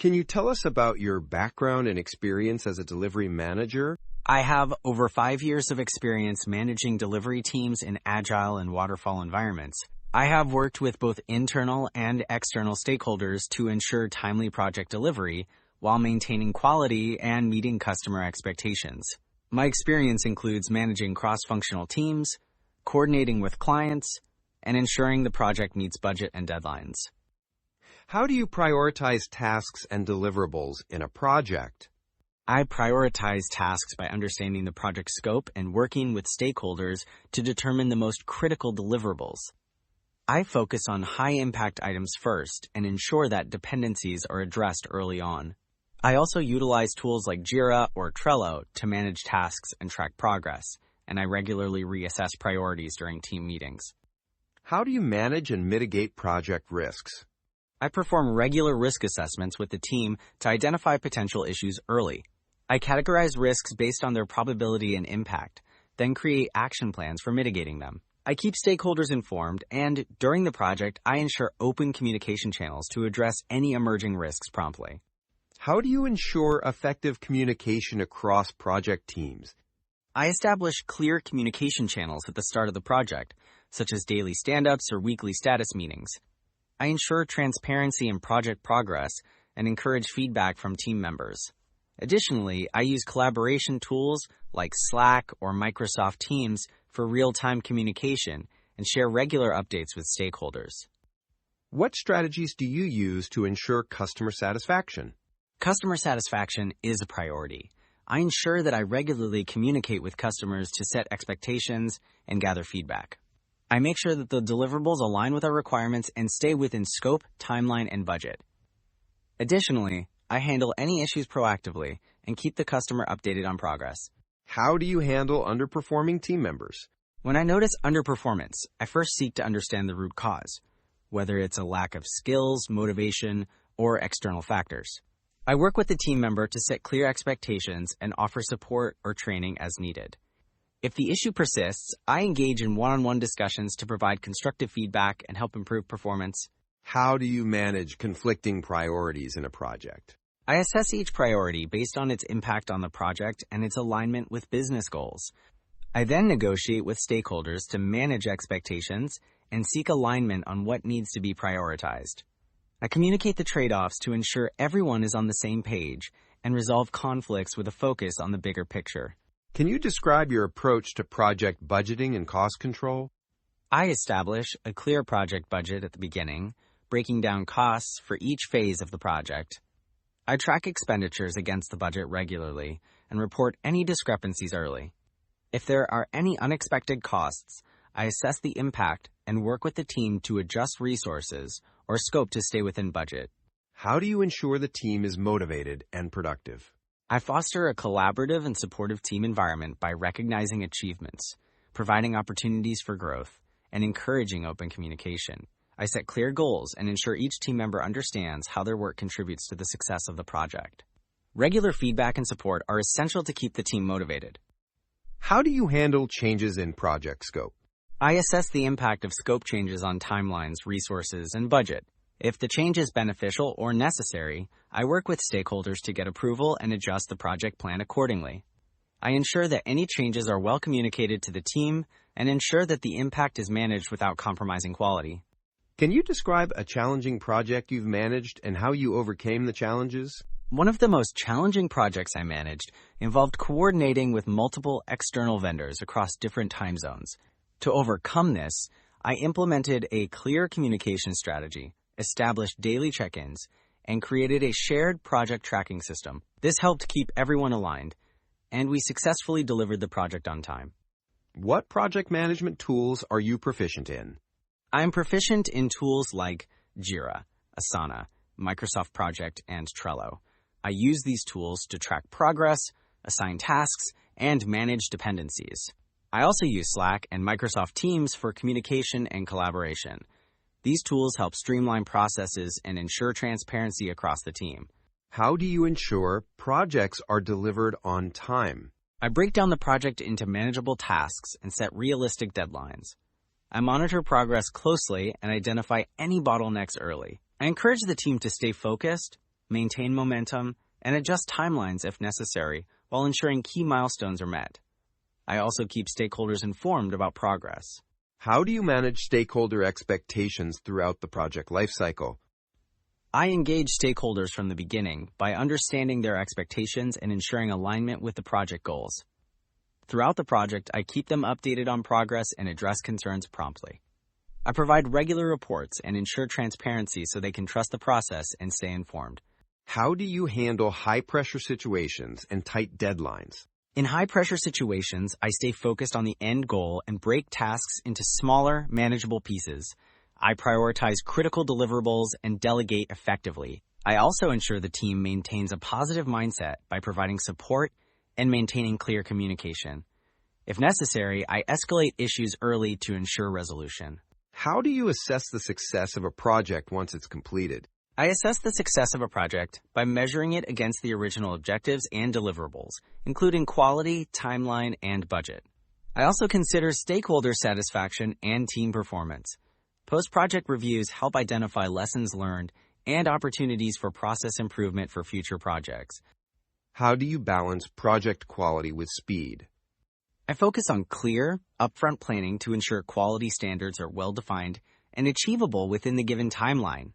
Can you tell us about your background and experience as a delivery manager? I have over 5 years of experience managing delivery teams in agile and waterfall environments. I have worked with both internal and external stakeholders to ensure timely project delivery while maintaining quality and meeting customer expectations. My experience includes managing cross-functional teams, coordinating with clients, and ensuring the project meets budget and deadlines. How do you prioritize tasks and deliverables in a project? I prioritize tasks by understanding the project scope and working with stakeholders to determine the most critical deliverables. I focus on high-impact items first and ensure that dependencies are addressed early on. I also utilize tools like Jira or Trello to manage tasks and track progress, and I regularly reassess priorities during team meetings. How do you manage and mitigate project risks? I perform regular risk assessments with the team to identify potential issues early. I categorize risks based on their probability and impact, then create action plans for mitigating them. I keep stakeholders informed, and during the project, I ensure open communication channels to address any emerging risks promptly. How do you ensure effective communication across project teams? I establish clear communication channels at the start of the project, such as daily stand-ups or weekly status meetings. I ensure transparency in project progress and encourage feedback from team members. Additionally, I use collaboration tools like Slack or Microsoft Teams for real-time communication and share regular updates with stakeholders. What strategies do you use to ensure customer satisfaction? Customer satisfaction is a priority. I ensure that I regularly communicate with customers to set expectations and gather feedback. I make sure that the deliverables align with our requirements and stay within scope, timeline, and budget. Additionally, I handle any issues proactively and keep the customer updated on progress. How do you handle underperforming team members? When I notice underperformance, I first seek to understand the root cause, whether it's a lack of skills, motivation, or external factors. I work with the team member to set clear expectations and offer support or training as needed. If the issue persists, I engage in one-on-one discussions to provide constructive feedback and help improve performance. How do you manage conflicting priorities in a project? I assess each priority based on its impact on the project and its alignment with business goals. I then negotiate with stakeholders to manage expectations and seek alignment on what needs to be prioritized. I communicate the trade-offs to ensure everyone is on the same page and resolve conflicts with a focus on the bigger picture. Can you describe your approach to project budgeting and cost control? I establish a clear project budget at the beginning, breaking down costs for each phase of the project. I track expenditures against the budget regularly and report any discrepancies early. If there are any unexpected costs, I assess the impact and work with the team to adjust resources or scope to stay within budget. How do you ensure the team is motivated and productive? I foster a collaborative and supportive team environment by recognizing achievements, providing opportunities for growth, and encouraging open communication. I set clear goals and ensure each team member understands how their work contributes to the success of the project. Regular feedback and support are essential to keep the team motivated. How do you handle changes in project scope? I assess the impact of scope changes on timelines, resources, and budget. If the change is beneficial or necessary, I work with stakeholders to get approval and adjust the project plan accordingly. I ensure that any changes are well communicated to the team and ensure that the impact is managed without compromising quality. Can you describe a challenging project you've managed and how you overcame the challenges? One of the most challenging projects I managed involved coordinating with multiple external vendors across different time zones. To overcome this, I implemented a clear communication strategy, established daily check-ins, and created a shared project tracking system. This helped keep everyone aligned, and we successfully delivered the project on time. What project management tools are you proficient in? I'm proficient in tools like Jira, Asana, Microsoft Project, and Trello. I use these tools to track progress, assign tasks, and manage dependencies. I also use Slack and Microsoft Teams for communication and collaboration. These tools help streamline processes and ensure transparency across the team. How do you ensure projects are delivered on time? I break down the project into manageable tasks and set realistic deadlines. I monitor progress closely and identify any bottlenecks early. I encourage the team to stay focused, maintain momentum, and adjust timelines if necessary while ensuring key milestones are met. I also keep stakeholders informed about progress. How do you manage stakeholder expectations throughout the project lifecycle? I engage stakeholders from the beginning by understanding their expectations and ensuring alignment with the project goals. Throughout the project, I keep them updated on progress and address concerns promptly. I provide regular reports and ensure transparency so they can trust the process and stay informed. How do you handle high-pressure situations and tight deadlines? In high-pressure situations, I stay focused on the end goal and break tasks into smaller, manageable pieces. I prioritize critical deliverables and delegate effectively. I also ensure the team maintains a positive mindset by providing support and maintaining clear communication. If necessary, I escalate issues early to ensure resolution. How do you assess the success of a project once it's completed? I assess the success of a project by measuring it against the original objectives and deliverables, including quality, timeline, and budget. I also consider stakeholder satisfaction and team performance. Post-project reviews help identify lessons learned and opportunities for process improvement for future projects. How do you balance project quality with speed? I focus on clear, upfront planning to ensure quality standards are well-defined and achievable within the given timeline.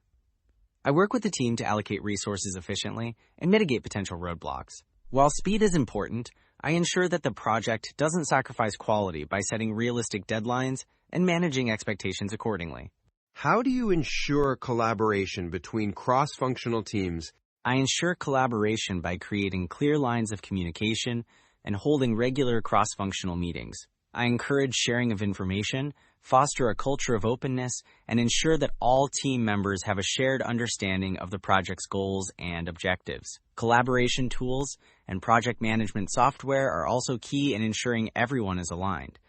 I work with the team to allocate resources efficiently and mitigate potential roadblocks. While speed is important, I ensure that the project doesn't sacrifice quality by setting realistic deadlines and managing expectations accordingly. How do you ensure collaboration between cross-functional teams? I ensure collaboration by creating clear lines of communication and holding regular cross-functional meetings. I encourage sharing of information, foster a culture of openness, and ensure that all team members have a shared understanding of the project's goals and objectives. Collaboration tools and project management software are also key in ensuring everyone is aligned.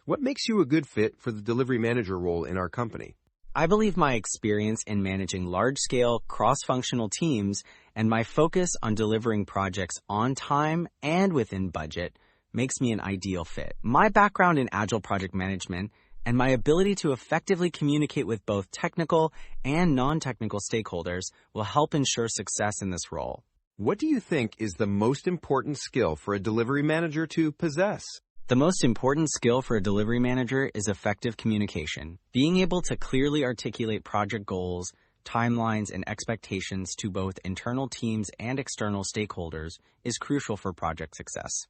What makes you a good fit for the delivery manager role in our company? I believe my experience in managing large-scale, cross-functional teams and my focus on delivering projects on time and within budget makes me an ideal fit. My background in agile project management and my ability to effectively communicate with both technical and non-technical stakeholders will help ensure success in this role. What do you think is the most important skill for a delivery manager to possess? The most important skill for a delivery manager is effective communication. Being able to clearly articulate project goals, timelines, and expectations to both internal teams and external stakeholders is crucial for project success.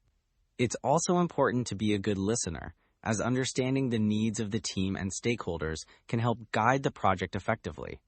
It's also important to be a good listener, as understanding the needs of the team and stakeholders can help guide the project effectively.